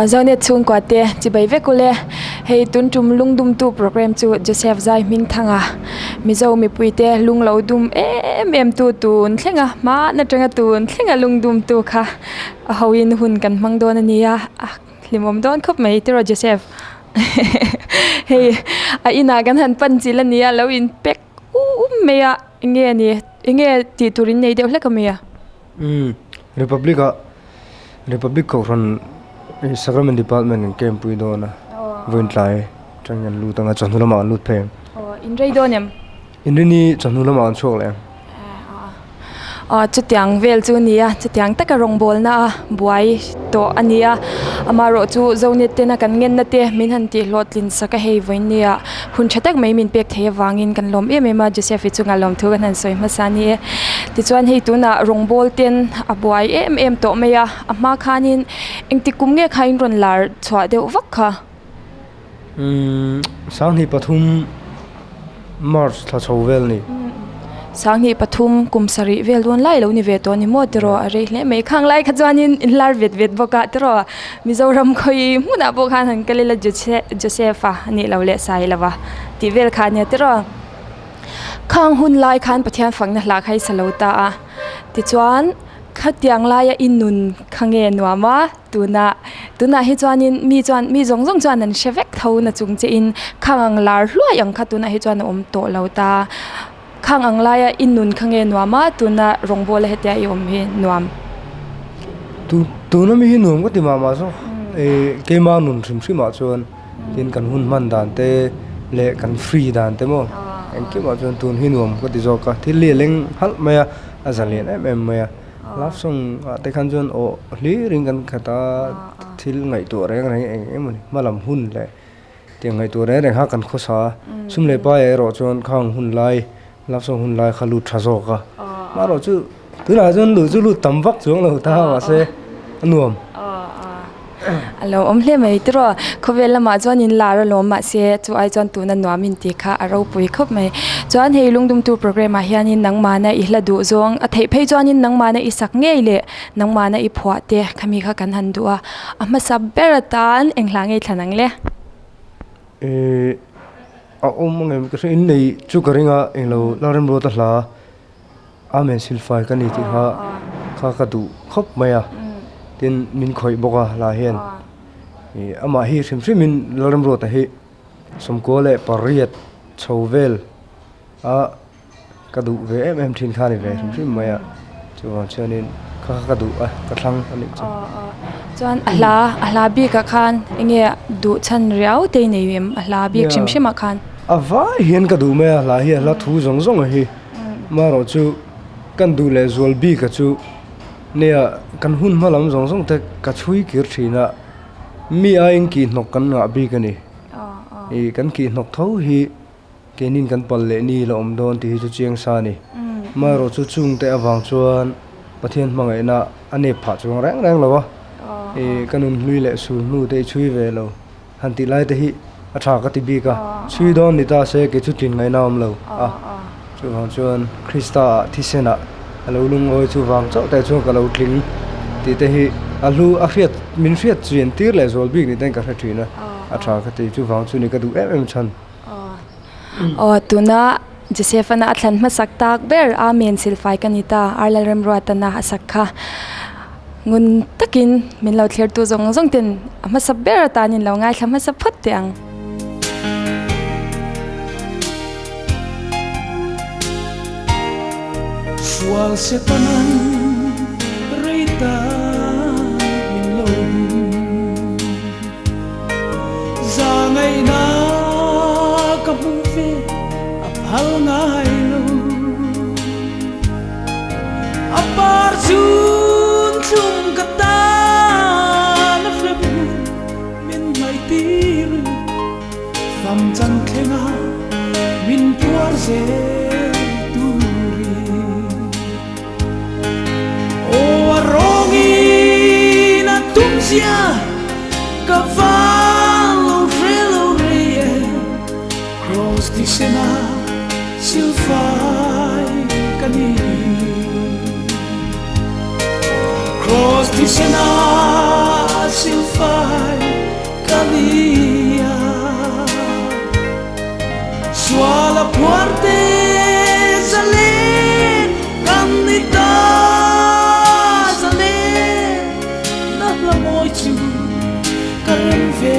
giờ này chung quá tệ chỉ bảy vết cô lệ hay tuân trùm lung đum tu program chu Joseph Zai Minh Thang à mi dâu mi pui tệ lung lâu đum em tu tuôn theng à má na trăng tuôn theng à lung đum tu kha hậu in hun kan mang don ani à limom don khop mai tero Joseph hey ina kan han pan chi lan nia lo in pek me ya nghe ti turin nei de hlek me ya Republic ko ran Sacrament Department in Camp Puidona Voin Lai Changan Lu Tanga Chanulama Lut Pem in rei donem in rini Chanulama Chok le chutiang vel chu nia chutiang taka rong bol na buai to ania amaro chu zone te na kan ngen na te min han ti hlotlin saka hei voin nia hun thatak mai min pek the wangin kan lom ema Joseph chunga lom thu kan han soi masani ti chuan hei tu na rong bol ten a buai em to meya ama khanin engti kumnge khain ron lar chwa deu vak kha sang hi pathum March tha chowel ni sang hi pathum kumsari vel don lai lo ni ve to ni modro are hle mai khang lai khajwanin in lar vet boka tro mizoram khoi muna bo khan han kalela Josepha ni lo le sai lawa ti vel khan ne tro khang hun lai khan pathian phangna hla khai salota a ti chuan khatiang lai inun khange nuama tuna hi chuanin mi zongjong chuan an shevek tho na chung che in khang lar hluai ang khatuna hi chuan om to lota khang anglaya innun khange nuama tuna rongbol hetia iom hi nuam tu na mi hi nuam ko ti ma so ke ma nun thrim ma chuan tin kan hun man dan te le kan free dan te mo en ke ma chuan tun hi nuam ko ti zo ka thil le leng hal maya azalian em maya laf song te khan chuan o hli ring kan khata thil ngai to reng em ni malam hun le te ngai to reng ha kan khosa sum le pa e ro chuan khang hun lai laf song hun lai khalu thazo ka ma ro chu tu na jon lu chu lu tam vak chuang lo ta wa se nuam alo omhle mai tro khovela ma chuan in lar lo ma se chu ai chuan tu na nuamin ti kha aro pui khop mai chuan hei lungdum tu program a hian in nangma na i hladu zong a thei phei chuan in nangma na i sak ngei le nangma na i phwa te khami kha kan han duwa ama sabberatan enghlangei thlanang le ngem ka in nei chu karinga englo larim ro ta hla amen silfai ka ni ti kha du khop maya tin min khoi boka la hen ama hi hrim min larim ro ta hi somko le pariat chowel ka du ve em thin kha ni ve hrim maya chuanin kha du ka thlang ani chuan ahla bi ka khan enge du chan riau te nei wem ahla bi chimshima khan ava hian ka du me la hi la thu zong hi ma ro chu kan du le zol bi ka chu ne kan hun malam zong te ka chui kir thina mi a eng ki nok kan nga bi ka ni kan ki nok tho hi kenin kan pal le ni la om don ti chu chiang sa ni ma ro chu chung te awang chuan pathian mangai na ane pha chung reng lo kanun lui le su nu te chui ve lo han ti lai te hi atha ka ti bi ka chui don ni ta se ke chu tin ngai nam lo chu hang chuan Krista thisena alo lung oi chu wang chau te chu ka lo tling ti te hi alu a fiat min fiat chin tir le zol bi ni ten ka thina atha ka ti chu wang chu ni ka du em chan tuna Josephana atlan ma saktak ber amen silfai kanita arlarem ruatana asakha ngun takin min lo thler tu zong ten ama sabber tanin lo ngai thama sa phut tiang Sual setanan reita min lo zangai na kapufe aphal ngai lo apar chun chung kata na flem min mai tir sam chang khenga min puar ze cavallo frelo rie cross di sena silfai cani cross di sena silfai fai calia suala puarte sale canita sale na la moi chu karen ve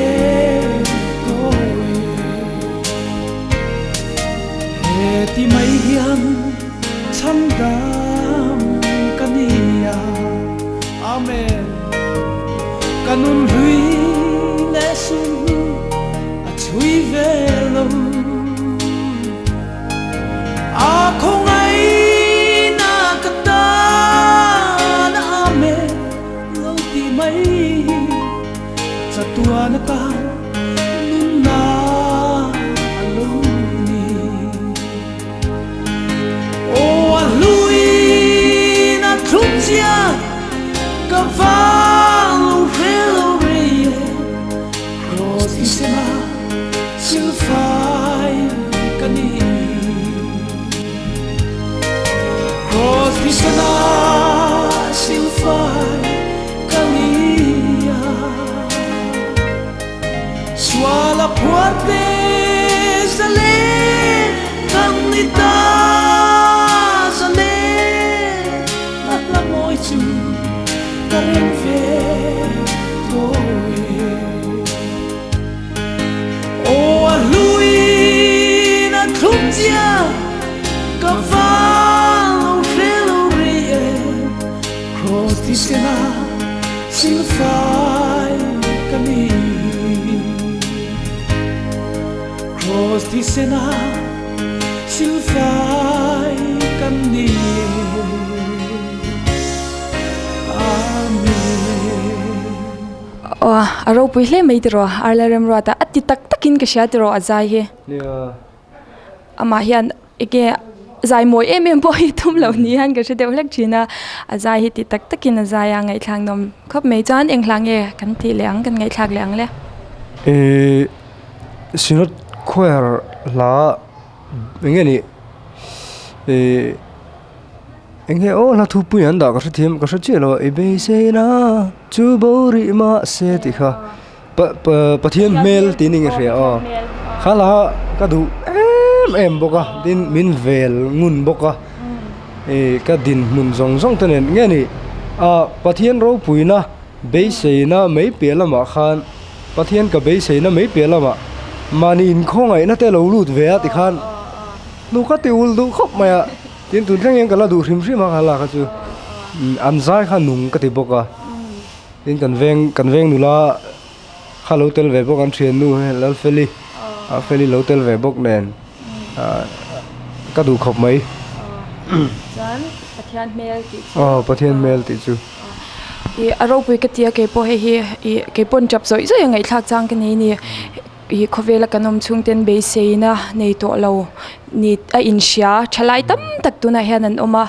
ti mai hian cham dam kania amen kanun hui le su a chui ve lo a khong ai na kata na amen lo ti mai sa tua na ka nun na Cavallo rie cross di sena silfai cani cross di sena silfai cania suala puarte sale canita sale la moi chu karen ve toi o lui na trumzia cavallo rie cross di sena silfai cani cross di sena silfai cani aro pui hle mai tiro arlarem ro ta atti tak takin ka sha tiro azai he nia ama hian eke zai moi em bo hi thum lo ni han ka se deu lek china azai hi ti tak takin azai ya ngai thlang nom khop mei chan eng thlang ye kan thi leang kan ngai thak leang le sinot khoer la engeni enghe o la thu pu yan da ka thiam ka che lo e be se na chu bo ri ma se ti kha pathian mel ti ning re o khala ka du em boka din min vel ngun boka ka din mun zong zong tanen nge ni pathian ro puina be se na mei pe lama khan pathian ka be se na mei pe lama mani in khong ai na te lo lut ve ti khan nu ka ti ul du khop maya tin tu thang yang kala du hrim hrim ma khala ka chu an zai kha nung ka ti boka tin kan veng nu la khalo tel ve bok an thian nu lal feli a feli lo tel ve bok nen ka du khop mai chan pathian mel ti pathian mel ti chu i aro pui ka tia ke po he hi i ke pon chap zoi zoi ngai thak chang ka nei ni i khovela kanom chung ten be seina nei to lo ni a in sha thalai tam tak tuna hian an oma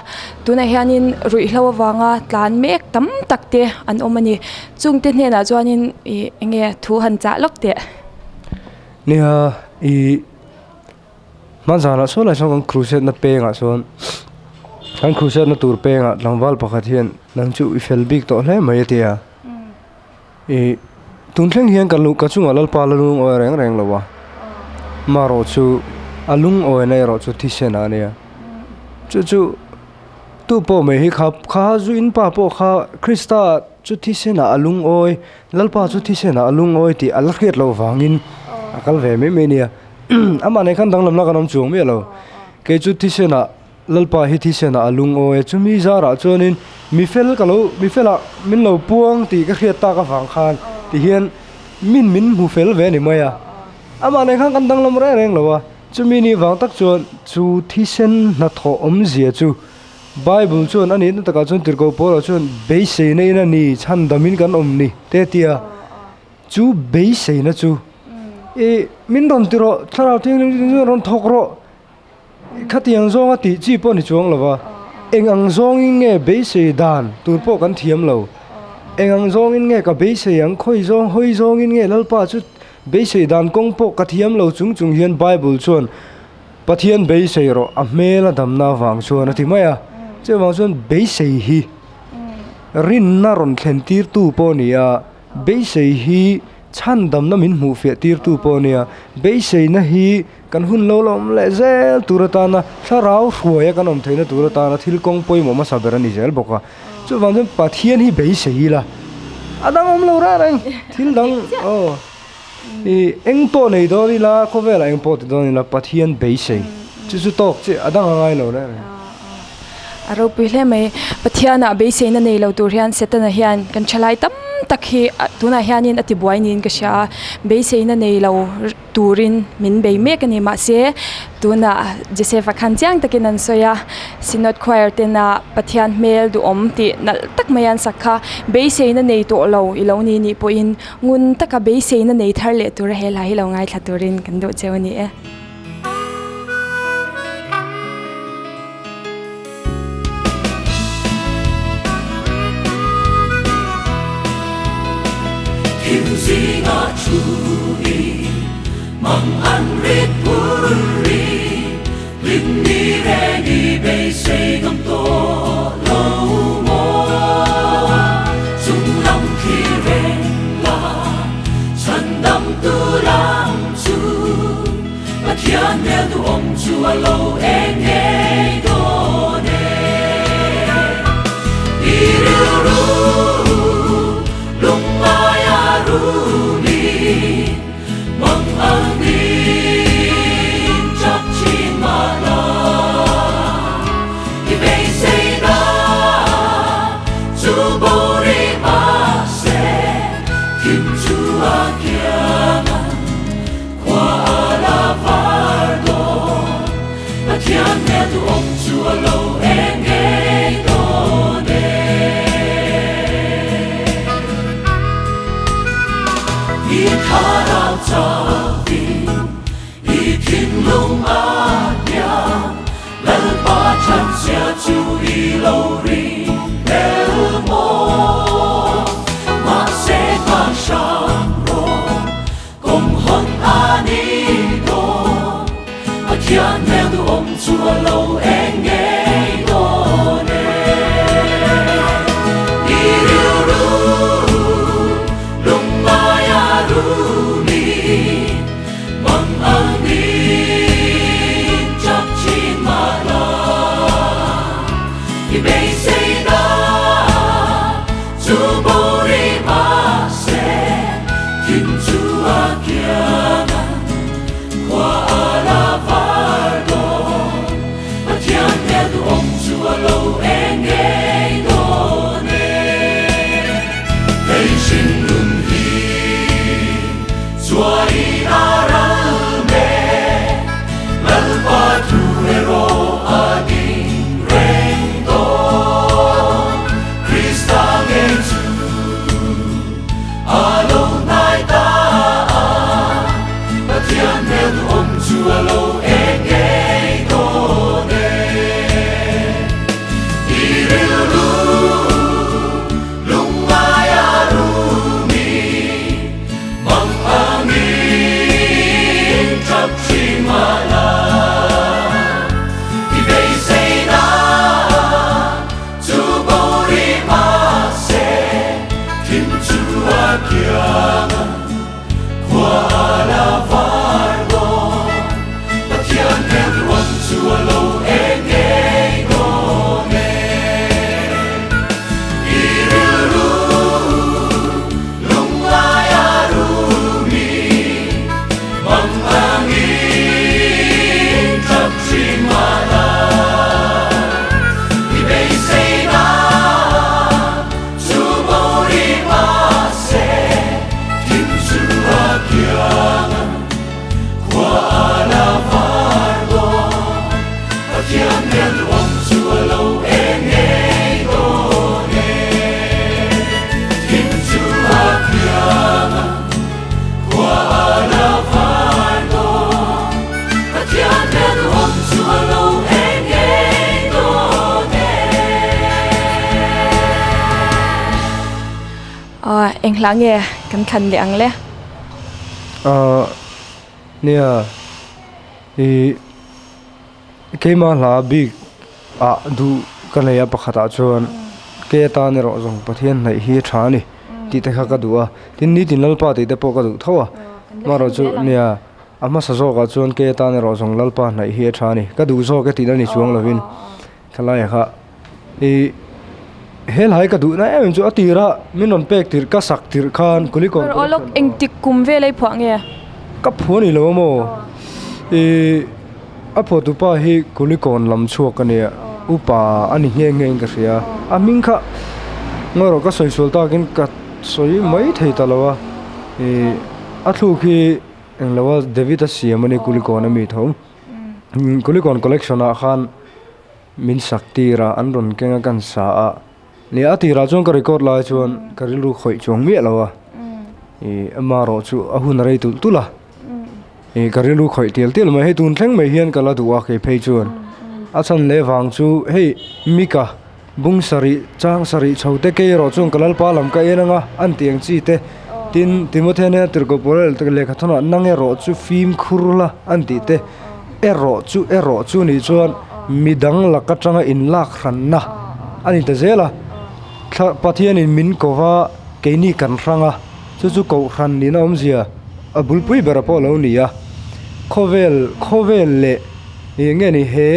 tuna hianin rui hlo wanga tlan mek tam tak te an omani chung te hne na chuanin i enge thu han cha lok te nia i man zala so la song crusade na pe nga son kan crusade na tur pe nga langwal pakhat hian nang chu i fel big to hle mai tia i tun thleng hian kan lu ka chunga lal pa lung oi reng reng lowa maro chu alung oi nei ro chu thi sena ania chu tu po me hi kha zu in pa po kha krista chu thi sena alung oi lal pa chu thi sena alung oi ti al khet lo wangin akal ve me nia ama nei khan danglam la kanom chung me lo ke chu thi sena lal pa hi thi sena alung oi chu mi zara chonin mi fela min lo puang ti ka khiat ta ka wang khan ti hian min hu fel ve ni maya ama nei khang kan dang lam re reng lowa chumi ni wang tak chon chu thi sen na tho om zia chu bible chon ani na taka chon tirko por chon be se nei na ni chan damin kan om ni te tia chu be se na chu e min ron tiro thara thing ron thokro khatiang zonga ti chi po ni chuang lowa engang zong in nge be se dan tur po kan thiam lo engang zong in nge ka be se yang khoi zong hoi zong in nge lalpa chu be se dan kong po ka thiam lo chung hian bible chon pathian be se ro a mela damna wang chuan ati maya che wang chuan be se hi rin na ron thlen tir tu po ni a be sei hi chan dam na min mu fe tir tu po nia be sei na hi kan hun lo lom le zel turata na tharau hruaya kan om theina turata na thil kong poi mo ma sabera ni zel boka chu wang pathian hi be sei la adang om lo ra rang thil dang eng po nei do ni la ko vela eng po ti do ni la pathian be sei chu tok che adang angai lo ra aro pile mai pathiana be sei na nei lo tur hian setana hian kan chalai tam takhi tuna hianin ati buainin ka sha be sei na nei lo turin min be me kan ma se tuna Joseph khan chang takin an soya sinot choir te na pathian mel du om ti nal tak mayan sakha be sei na nei to lo ilo ni ni po in ngun taka be sei na nei thar le tur he lai lo ngai thaturin kan do chewni e Singa churi mang an rit puri lim ni re ni be sei gam to lo mo chung lam ki re la chan dam tu lam chu pathian ne du om chu a lo eng e do ne iru mang angin chap chin mala i be sei na chu bori ma se kim chu a kiama kwa la vardo pathian ne tu om chu a lo eng e do ne i tharau cha vi i thin lung a nya lal pa chan sia chu i lo ri el mo ma se ma sham ro kom hon ani do pathian ne du om chu a lo eng e do ne i ru lung ma ya ru mang angin chap chin mala i be sei na chu bori ma se kim chu a kiama kwa la vardo pathian ne du om chu a lo eng e do ne ei shin lun hi suai arame lal patu ero ading rendo Krista ngeju alo nai ta pathian ne du om chu alo eng e do ne irilu lung mai arumi mang angin chap chin mala i be sei na chu bori ma se kim chu a kiama kwa la vardo pathian ne du om chu a lo eng e do ne irilu lung lai arumi mang angin chap chin mala i be sei na chu bori ma se kim chu a kiama kwa la vardo pathian ne du om chu a lo eng e do ne kim chu a kiama kwa la vardo pathian ne du om chu a lo eng e do ne eng hlang e kan khan le ang le nia ke ma la bi du kan ya pakhata chon ke ta ne ro jong pathian nei hi thani ti te kha ka du a tin ni tin lalpa ti te po ka du thawa ma ro chu nia ama sa zo ka chuan ke ta ne ro zong lalpa nai hi tha ni ka du zo ke ti na ni chuang lovin khalai kha e hel hai ka du na em chu atira minon pek tir ka sak tir khan kuli kon olok eng tik kum ve lei phwa nge ka phoni lo mo e apo tu pa hi kuli kon lam chuak ka ne upa ani nge nge ka ria a ming kha ngoro ka soi sul ta kin ka soi mai thei ta lawa e a thu khi eng lawa david a siam ani kuli kon ami thom kuli kon collection a khan min sakti ra an ron kenga kan sa a ni ati ra chong ka record la chuan karilu khoi chong mi lawa e amaro chu ahun rei tu tula e karilu khoi tel tel mai he tun thleng mai hian kala duwa ke phei chuan a chan le wang chu hei mika bung sari chang sari chote ke ro chung kalal pa lam ka enanga an tiang chi te tin timothene tirko porel te le khathana nange ro chu film khurula an ti te e ro chu ni chuan midang la ka tanga in lak ranna ani ta zela pathian in min kova keini kan ranga chu ko ran ni na omzia a bulpui bera po lo ni ya khovel le nge ni he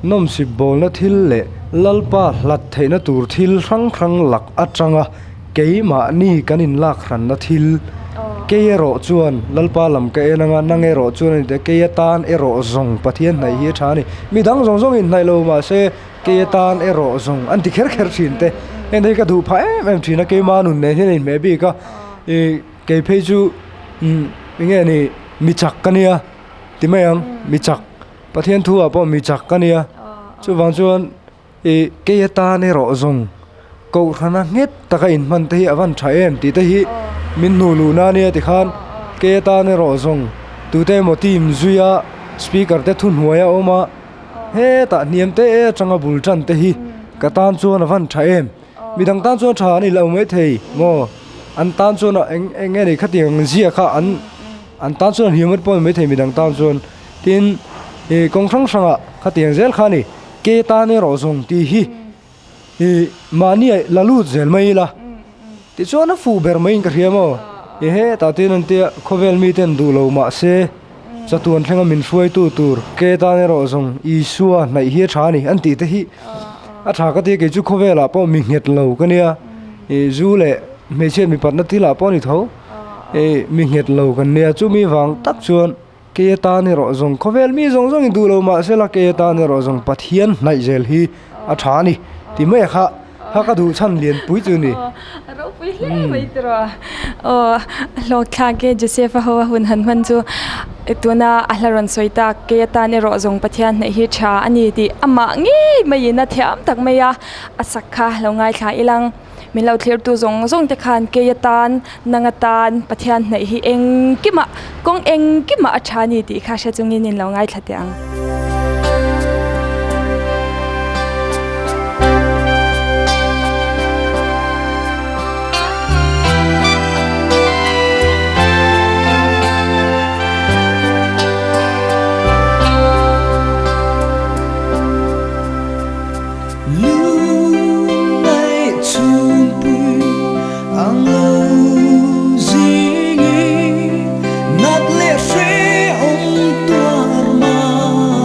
nom si bol na thil le lalpa hlat theina tur thil rang lak atanga keima ni kanin lak ran na thil keyero chuan lalpa lam ka enanga nangero chuan te keyatan ero zong pathian nai hi thani midang zong in nai lo ma se keyatan ero zong anti kher thin te en dei ka du pha em thina ke ma nun ne hin me bi ka e ke pheju nge ni mi chak kania timayang mi chak pathian thu apo mi chak kania chu wang chuan e keyatan ero zong ko rana nget taka in man te hi awan tha em ti te hi min nu lu na ne ti khan keyatan ero zong tu te mo tim zuya speaker te thun huaya oma he ta niam te e changa bul chan te hi ka tan chuan awan tha em midang tan chuan tha ni lo me thei mo an tan chuan eng ni khatiang zia kha an tan chuan hiamat pon me thei midang tan chuan tin e kong thang sanga khatiang zel khani keyatan ero zong ti hi e mani lalu zel mai la ti chuan a fu ber mai ka riamo e he ta tin an tia khovel mi ten du lo ma se chatuan thlenga min hruai tu tur keyatan ero zong I suwa nai hi thani an ti te hi a tha ka ti ke chu khovela po mi nget lo ka nia e zu le me chen mi pat na ti la po ni tho e mi nget lo kan nia chu mi wang tak chuan keyatan ero zong khovel mi zong in du lo ma se la keyatan ero zong pathian nai zel hi a thani ti me kha ha ka du chan lien pui chu ni ro pui le mai tro lo kha ke joseph ho hun han man chu etuna ahlaron soita ke ta ne ro zong pathian nei hi tha ani ti ama nge mai na thiam tak mai ya asakha lo ngai kha ilang min lo thler tu zong te khan ke tan nangatan pathian nei hi eng kima athani ti kha sha chungin in lo ngai thatiang nát lệ sẽ ôm toar ma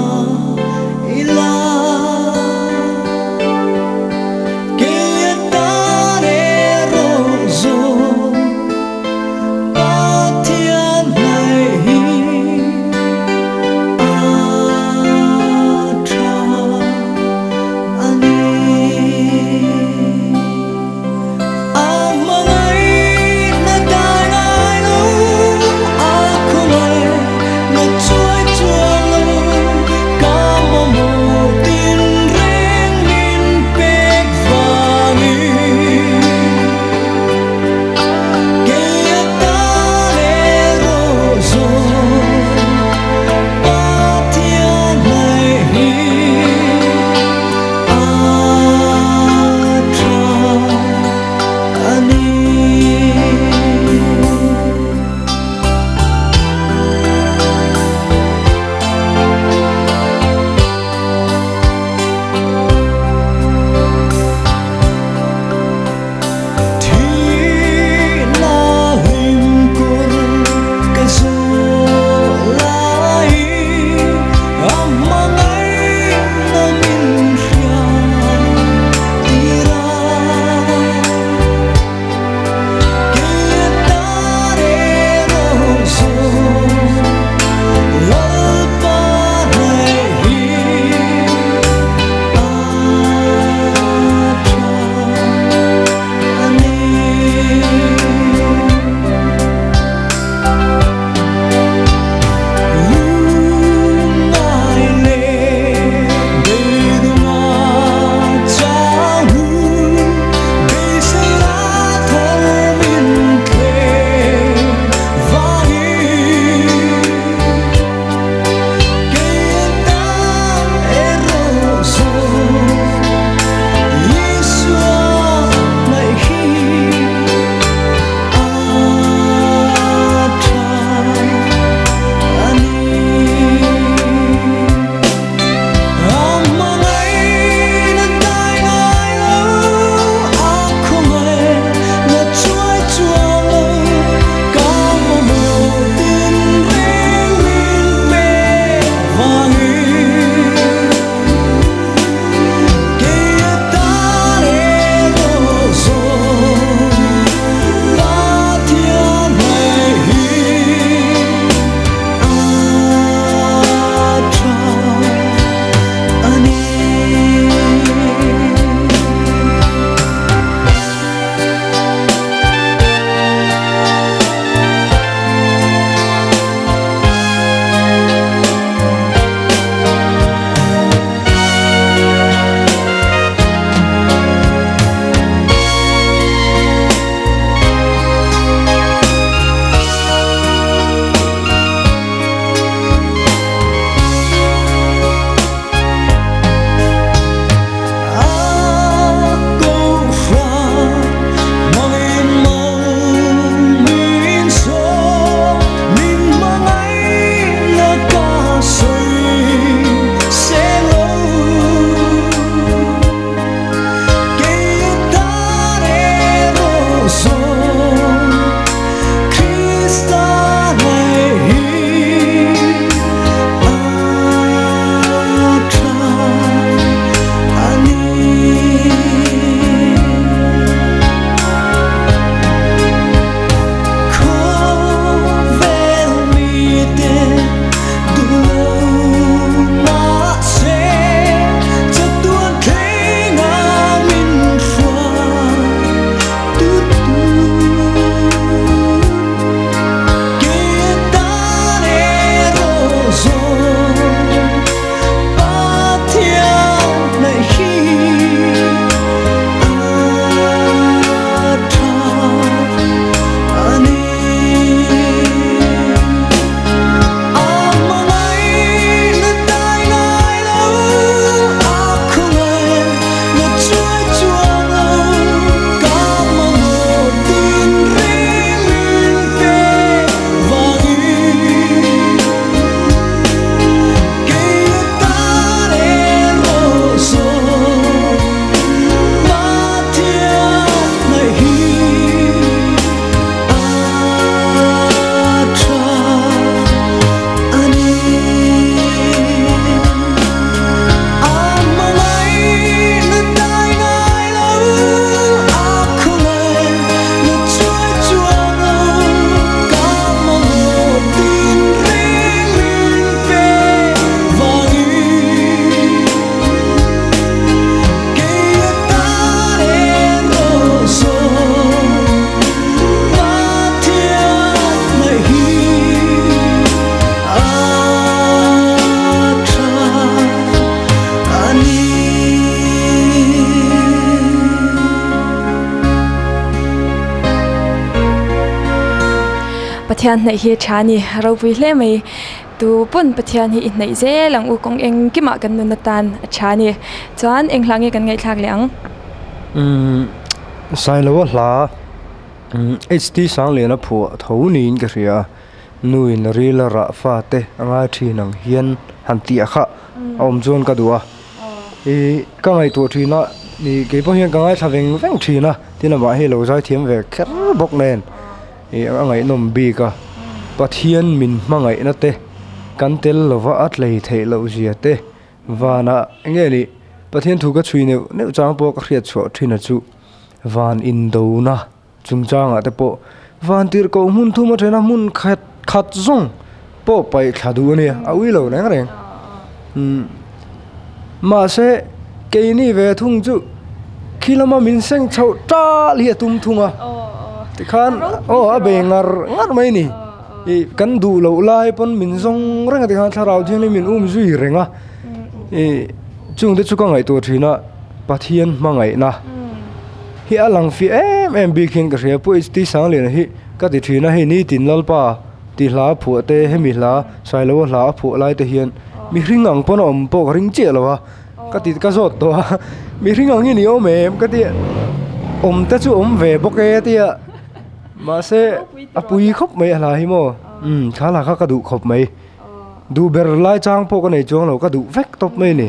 thian nei hi thani ro pui hle mai tu pon pathian hi nei ze lang u kong eng ki ma kan nu na tan thani chuan eng hlangi kan ngai thak leang sai lo hla HT sang le na phu tho ni in ka ria nuin rila ra fa te anga thinang hian han ti a kha om zon ka duwa e ka ngai to thina ni ke po hian ka ngai thaveng veng thina tina ba he lo zai thiam ve kher bok nen e angai nom bi ka pathian min mangai na te kan tel lova at lei thei lo zia te wana nge ni pathian thu ka chui ne chang po ka khriat chho thina chu van in do na chung changa te po van tir ko mun thu ma thena mun khat zong po pai thadu ne awi lo reng reng ma se ke ni ve thung chu khilama min seng chho ta li tum thunga ti khan a be ngar mai ni e kan du lo lai pon min zong reng ti khan tharau thing ni min zui renga e chung de chu ka ngai to thina pathian mangai na hi alang fi em bi king ka ria pu sti sang le na hi ka ti thina hi ni tin lal pa ti hla phu te he mi hla sai lo hla phu lai te hian mi hringang pon om po ring che lawa ka ti ka zot to mi hringang ni o mem ka ti om ta chu om ve boke ti a ma se apui khop mai hla hi mo khala kha ka du khop mai du ber lai chang po ka nei chong lo ka du vek top mai ni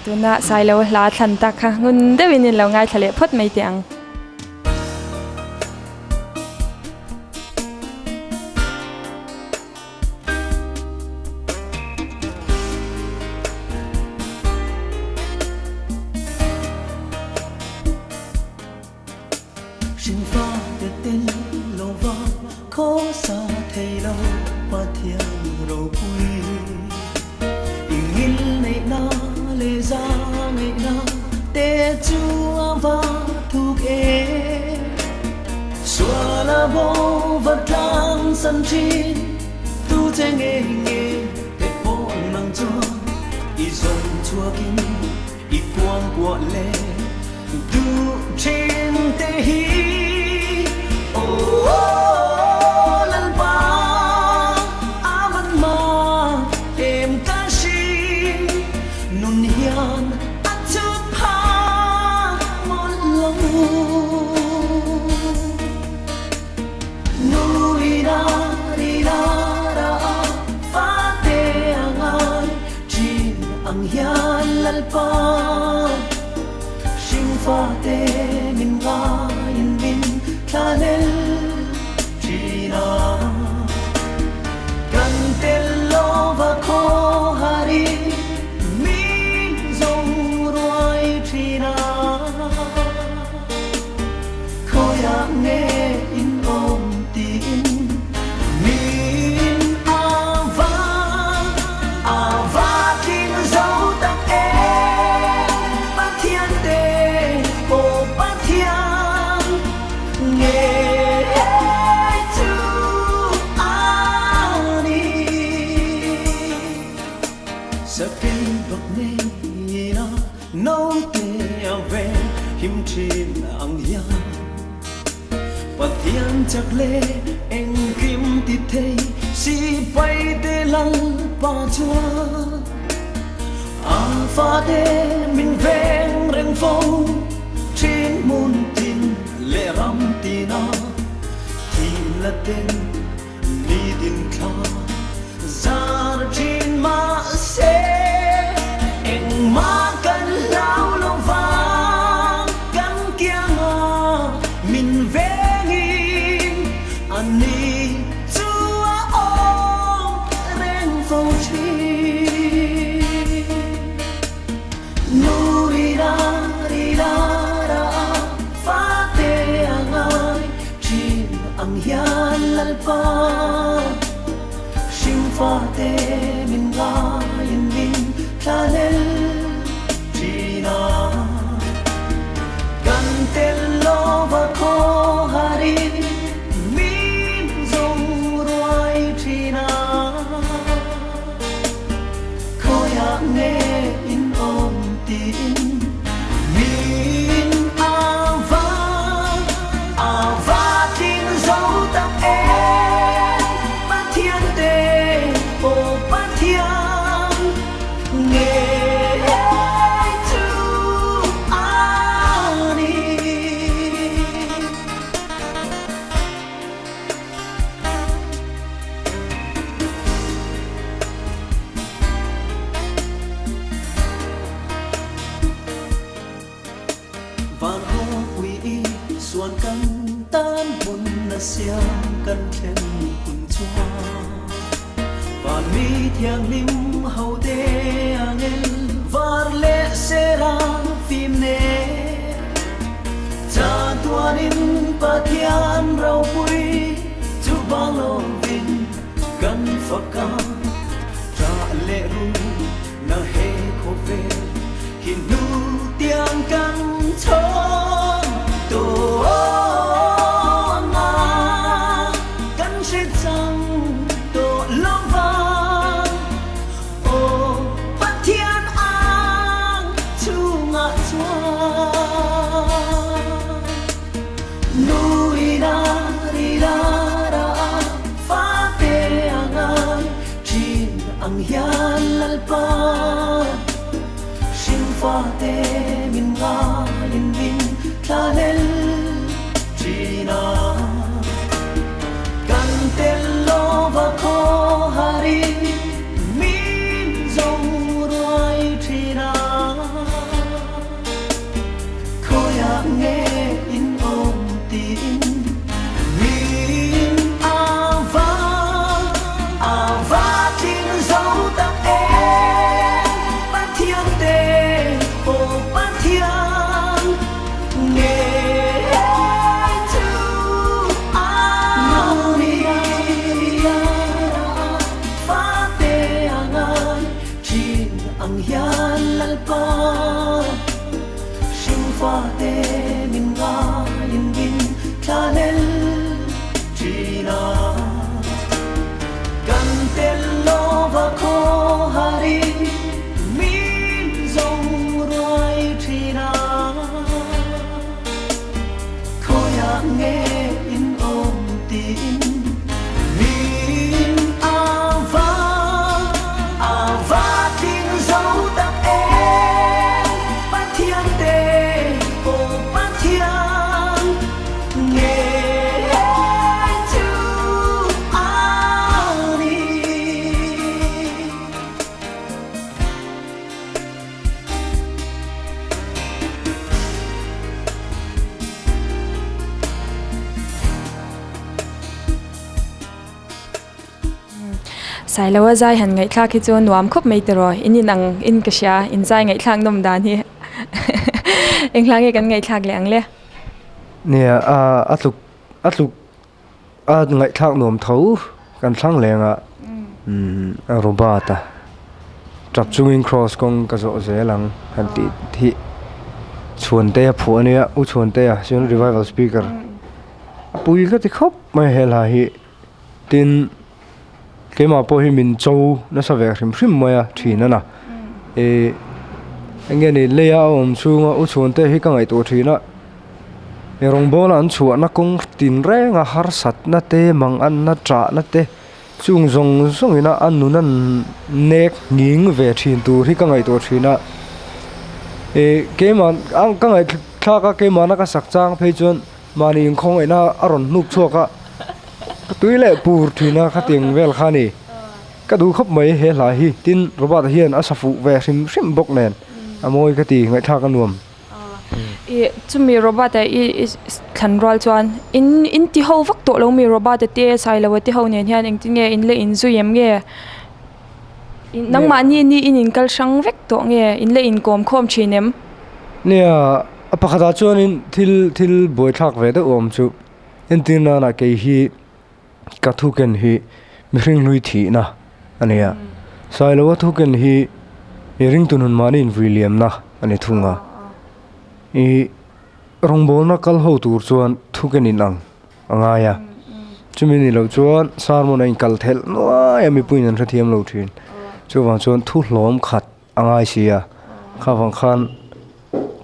tuna sai lo hla thlan ta kha ngun dewin lo ngai thale phot mai tiang ရှင်ฟ้าတဲ့တင်လောဝခေါ်စာထေလောပထျာရောပွေအင်းငိနေနာလေစားနေနာတဲချူအဝါသူကေဆွာလာဘောဗဒန်စန်ချီသူချင်ငေငေတဲ့ပေါ်နန်းချောဤစုံချွာကင်းဤကွန်ကွာလေdu chin te hi oh lan pa avan ma em ka shi nun hian atu pa mon lo nu ira ira ra fa te angai chin ang hian lal pa fa te min nga in min thanel china kan tel lo va kho hari min zong roi china kho ya nge in om tin min ava tin zau tak e pathian te pathian chắc lệ anh kim tít thấy si bay tê lăng pa chua pha tê min veng reng phong trên muôn tin lệ ram tina tin là tên ni tin kha zar trên ma se anh ma kan lao lo va kan kia nga min ve ani chua ong reng phong chi nui ra ri ra ra fa te angai chin ang hian lal pa sing fa te min ga in min thanel china kan tel lo va kho hari nghe in om tin min ava tin dấu tóc em hun na siang kan then kun chua và mi thiang lim hậu te angel var le serang phim ne cha tuan in pathian rau pui chu bang lo vin kan fakam tra le ru na he kho ve kin nu tiang kan chon to na kan se chang to long vang o pathian ang chu nga chua nui na ri la ra fa te angan chin ang hian lal pa shin fa te min nga in bin tla lel china kan tel lo va kho hari min zong ruai china khoya nghe in om tin min ava tin dấu tắc em bắt thiên tê ô bắt thiên nghe chu ani fa te angan chin ang hian lal pa shin fa te min nga in bin tla lel china kan tel lo va kho hari min zong ruai china khoya nghe in om tin min ava tin dấu tắc em bắt thiên tê ô bắt thiên nghe chu ani sai lawa zai han ngai thla khi chu nuam khop mei te ro in ang in ka sha in zai ngai thlang nom dan hi eng hlang e kan ngai thak le ang le nè atluk ngay thang nuam thấu kan thlang lenga robata trap chungin cross kong ka zo ze lang han ti thi chuan te phu ania u chuan te a sion revival speaker pui ka ti khop mai hela hi tin kema po hi min chou na sa ve hrim hrim moya thina na e ange ni leya om chunga u chuan te hi ka ngai to thina e rong bola an chu na kong tin re nga har sat na te mang an na tra na te chung zong ina an nu nan nek nging ve thin tu hi ka ngai to thina e kema ang ka ngai thla ka kema na ka sak chang phei chon mani ing khong ina aron nuk choka tuile pur thina khating vel khani ka du khop mai he la hi tin robot hian asafu ve hrim bok nen amoi ka ti ngai tha ka nuam i chumi robot i than rol chuan in ti ho vak to lo mi robot te sai lo ti ho nen hian eng tin nge in le in zuyem nge nang ma ni in kal sang vek to nge in le in kom khom thinem nia apakhata chuan in thil boi thak ve de om chu entina na ke hi ka thuken hi mihring lui thi na ania sai lo thuken hi ring tunun manin william na ani thunga i rongbol na kal ho tur chuan thuken in anga ya chumini lo chuan sarmon in kal thel noa ya mi puin an thathiam lo thin chuwang chuan thu hlom khat anga sia khawang khan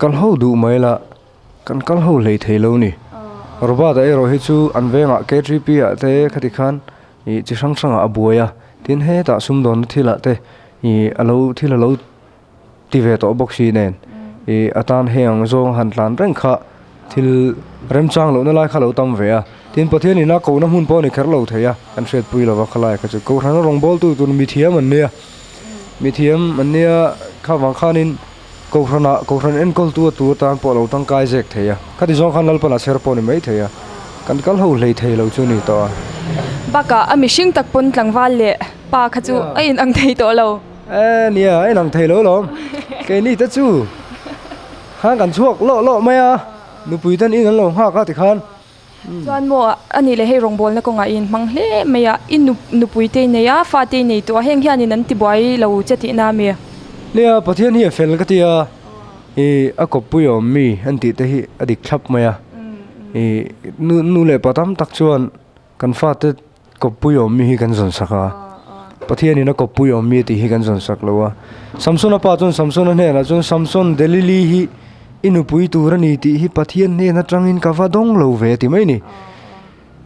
kal ho du maila kan kal ho lei theilo ni robot ai ro hi chu anwenga k3p te khati khan i chi sang abuya tin he ta sum don thila te i alo thila ti ve to boxi nen e atan heng zong han tlan reng kha thil rem chang lo na lai kha lo tam ve a tin pathian ina ko na hun po ni kher lo theya an shet pui lo wa khalai ka chu ko ran rong bol tu tun mithiam an nia kha wang khanin ko ran en kol tu tan po lo tang kai jek theya khati zong khan lal pala ser po ni mai theya kan kal ho lei thei lo chu ni to baka ami hring tak pon tlangwal le pa kha chu a in ang thei to lo nia ai nang thei lo lom ke ni ta chu ha kan chuak lo mai a nu pui tan in an lo ha ka ti khan chuan mo ani le hei rongbol na ko nga in mang hle meya in nu pui te ne ya fa te nei to heng hian in an ti boy lo chati na me nia pathian hi fel ka tia e a ko puyo mi an ti te hi adik thlap mai a e nu le patam tak chuan kan fa te ko puyo mi hi kan zon saka pathian in a ko puyo mi ti hi kan zon sak lo a samson apa chun samson ne na chun samson delili hi inu pui turani ti hi pathian ne na tangin ka va dong lo ve ti mai ni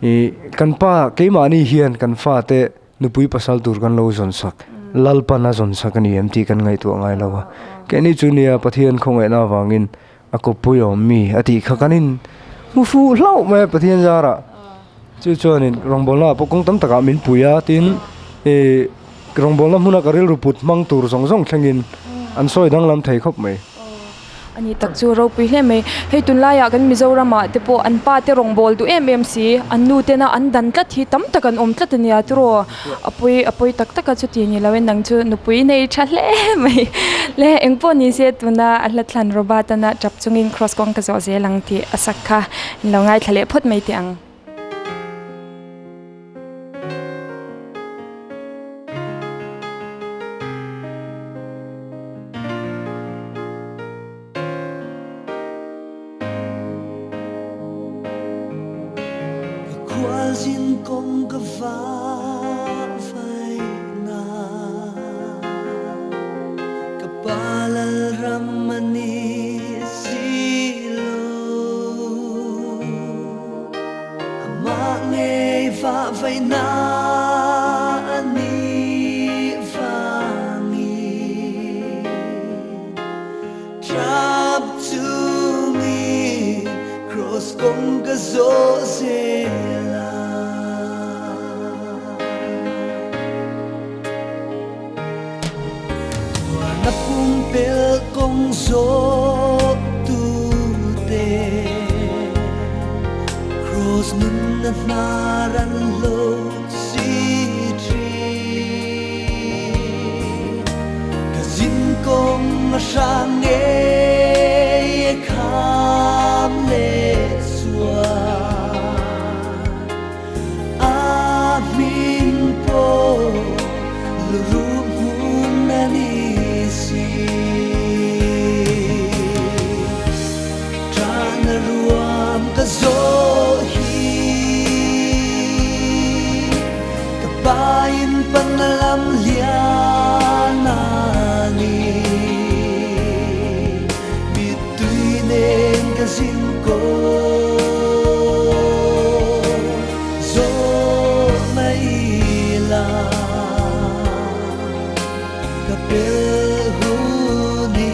e kan pa keima ni hian kan fa te nu pui pasal tur kan lo zon sak lalpa na zon sak ani em ti kan ngai tu ngai lo wa ke ni chunia pathian khong na wangin ako puyo mi ati khakanin mu fu hlau me pathian jara chu chuanin rongbolna pokong tam taka min puya tin e rongbolna huna karil ruput mang tur zong zong thlengin an soi dang lam thei khop mai ani tak chu ro pui hle mai hei tun la ya kan mizorama te po an pa te rongbol tu mmc an nu te na an dan tla thi tam takan om tla tania tro apoi tak taka chu ti ni lawen nang chu nu pui nei tha hle mai le engpo ni se tuna ala thlan robata na chap chungin cross kong ka zo ze lang ti asakha lo ngai thale phot mai ti ang Qualsin kong gava vai na kapalal ramani silo ama nge va vai na ani vangi trap to me cross kong gazo se pel kong so tu te cross nun na naran lo si tree kazin kong sang e kham le swa a min po lu hun na ni zo hi kapain panalam liana ni between kasin ko zo maila kapel huni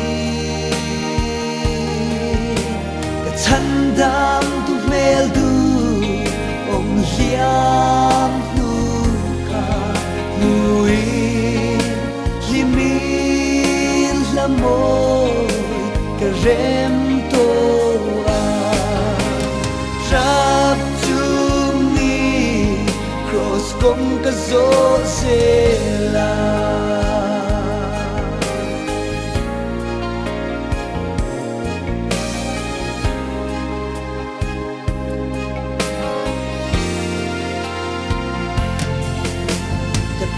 katandam liam nu ka lui limin lamoy ka rem to a trap to me cross kong ka zo sela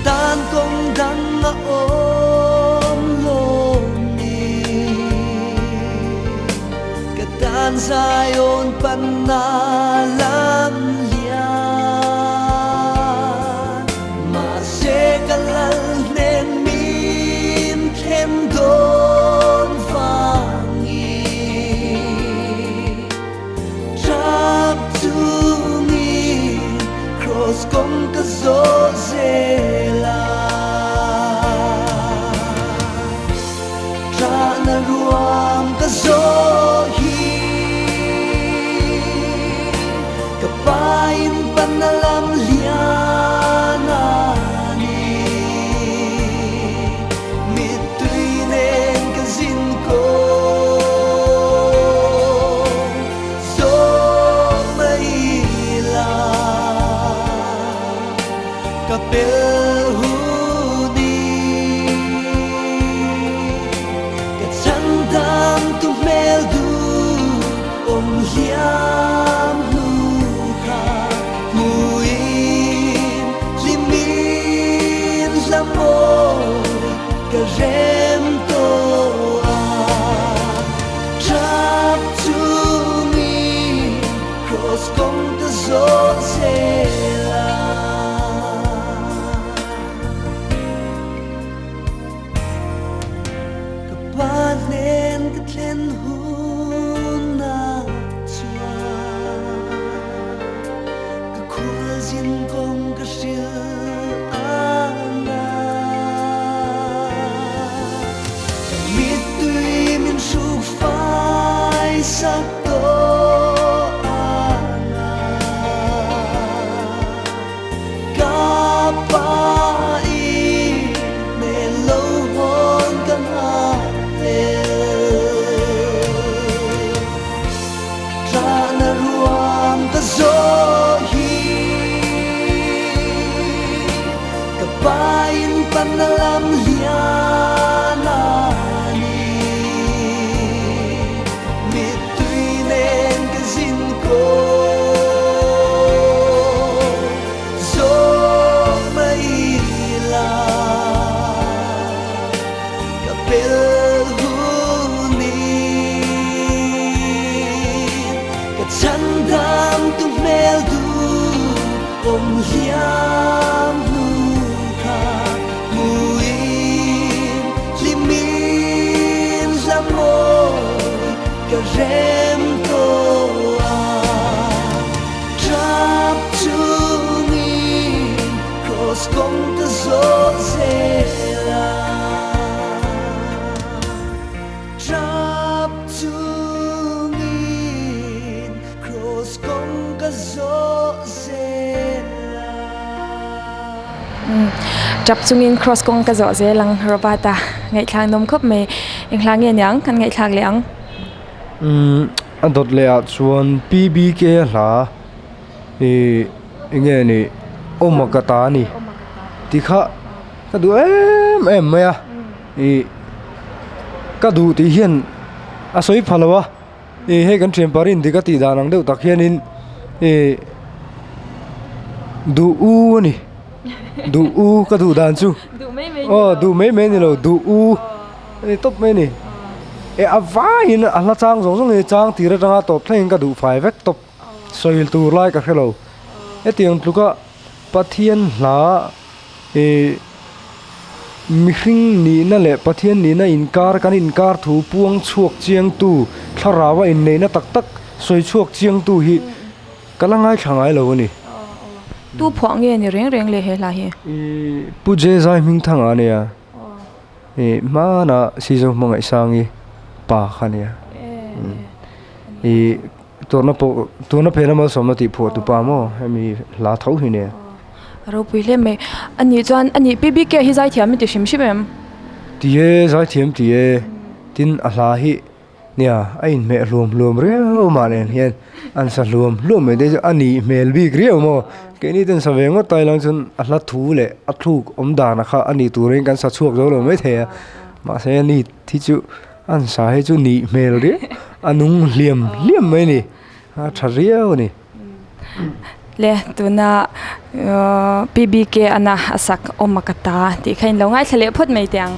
tan kong dang ma om lo ni katan sayon panalam lia ma se kalal nen min kem don fangi trap to me cross kong ka zo se ruam ka zo hi kapain panalam liana ni mitwinen kazin ko zo maila tu mel du om hiam nu kha muin limin lamo ka rem to a trap to me cross come to so sela Panen ketlen huna chua ka khwazin kong ka shil ana mit tui min shu phai sak to ana ka pa Kabayin panalam liana ni Mituinen kazin ko So maila Kapil hunin Katsandam tumel du Om hiam nuka muin limin lamor karem toa trap to me cross come to zozela trap to me cross come to zozelaจับจุงิน cross กงกระโจเจลังรบาตาไงทางนมคบเมย์ยังทางเงี้ยยังกันไงทางเลี้ยงอันดดเลยอ่ะชวนปีบีเกหลาเงี้ยนี่โอมกตานี่ที่ข้าก็ดูเอ็มไหมอ่ะก็ดูที่เฮียนอาศัยพลวะให้กันเทรมปารินที่ก็ตีดานังเดียวตักเฮียนินดูอูนี่ดูอูก็ดูดานจูดูไม่เมย์ดูไม่เมย์นี่เราดูอูนี่ตบไม่นี่อาฟ้าหินอะไรจางสองจางตีระดังตบเพลงก็ดูไฟเวกตบสอยตัวไล่กับเราเตียงทุกก็ปะเทียนหลามิคริงนี่นั่นแหละปะเทียนนี่น่ะอินการกันอินการถูปวงชวกเจียงตู้ถ้าเราว่าอินในน่ะตักสอยชวกเจียงตู้ฮีกำลังง่ายช่างไงเรานี่ตู้พวงเงี้ยนี่เร่งเลยเฮล่ะเฮผู้เจ้าใจมิ่งทางอันเนี้ยมาน่ะซีซั่นมังไอสังยีป่าขันเนี่ยตัวนั้นเพลมาสมติผัวตุปามอให้มีลาเท้าหินเนี่ยเราไปเล่นไหมอันนี้จวนอันนี้ปีแกฮิใจเทียมไม่ติดชิมใช่ไหมที่ใจเทียมที่ทินอะไรเนี่ยไอ้เมลรวมเรียวมาเนี่ยเห็นอันสรวมไม่ได้จะอันนี้เมลบีเรียวมั้งแค่นี้เป็นสเวงว่าไตลังจนอัลทูเลยอัลทูกอมดานะคะอันนี้ตัวเร่งกันสัตว์ชวกเราไม่เท่มาเสียนี่ที่จูอันสาให้จูนี่เมลเรียอันนุ่งเลี่ยมไหมนี่ทะเรียวนี่เล่ตัวน่ะปีบีเกอันน่ะสักอมกตาที่ใครเราง่ายทะเลพดไม่เตียง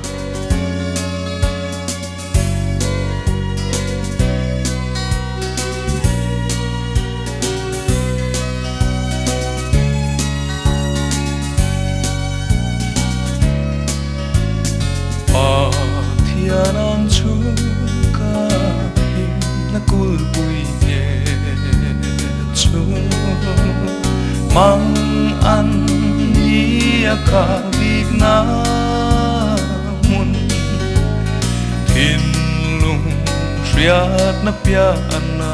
mang an nia ka vik na mun thin lung riat na pia na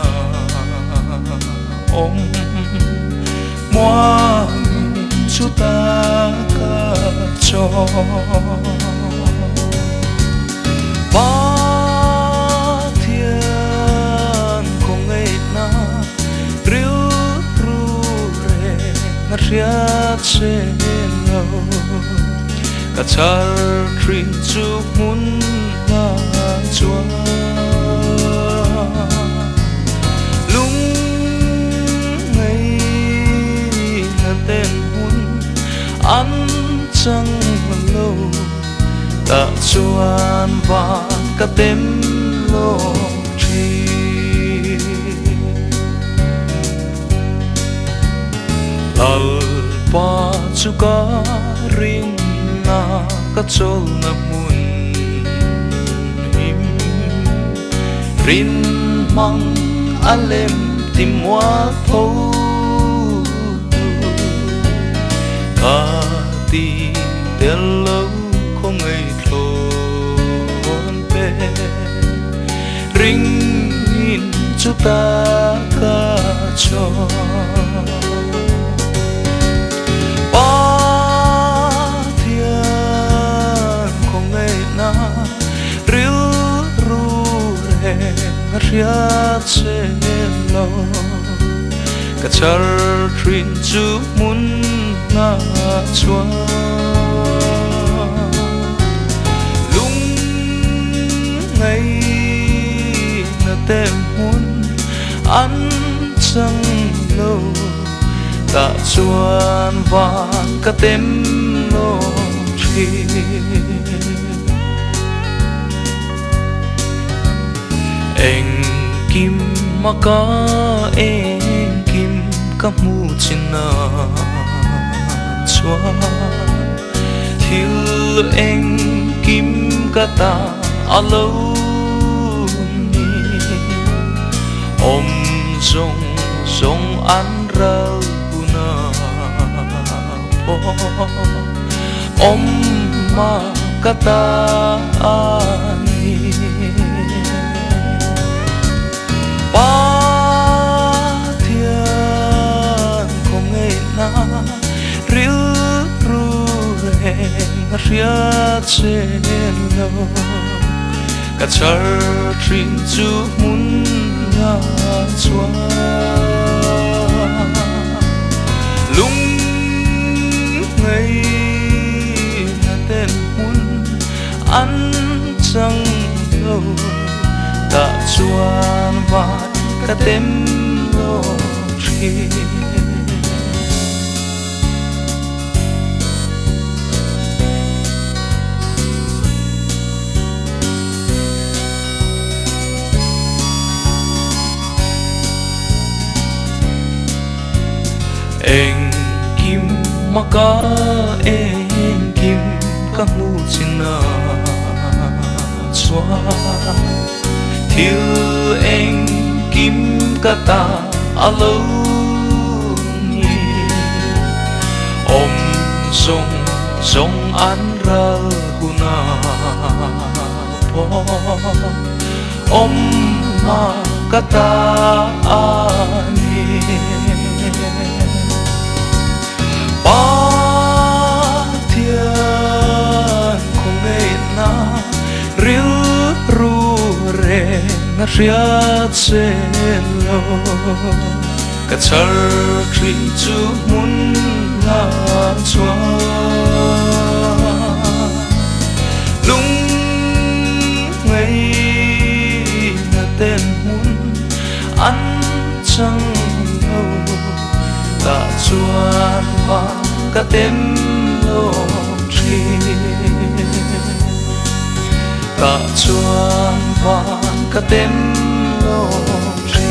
om moa chu ta ka cho ba thiên không ngây na riu riat selo kachar trin chuk mun na chua cả đêm lộ chi lal pa chu ka ring na ka chol na mun im rin mang alem timwa tho ka ti del lo không ngây thôn pe ring in chu ta ka cho ba thiên không ngây na riu ru re ria che lo ka char trin chu mun na chua lung ngày na tem mun an chẳng lâu ta chuan van ka tem lo chi anh kim mà có anh kim ka mu chin na chua thiếu anh kim ka ta alo ni om song song an rau na po om ma ka ta ani ba thiên không ngây na riu ru re ria che lo ka char trin chu mun na chua lung ngày na tên mun an chẳng lâu ta chuan van ka tem lo chi anh kim mà có anh kim ka mu chin na xóa thiếu anh kim ka ta alo ni om song song an ra huna po om ma ka ta ani ba thiên không ngây na riu ru re na ria che lo ka char trin chu mun na chua lung ngày na tên mun an chẳng lâu ta chuan van ka tem lo chi ta chuan van ka tem lo chi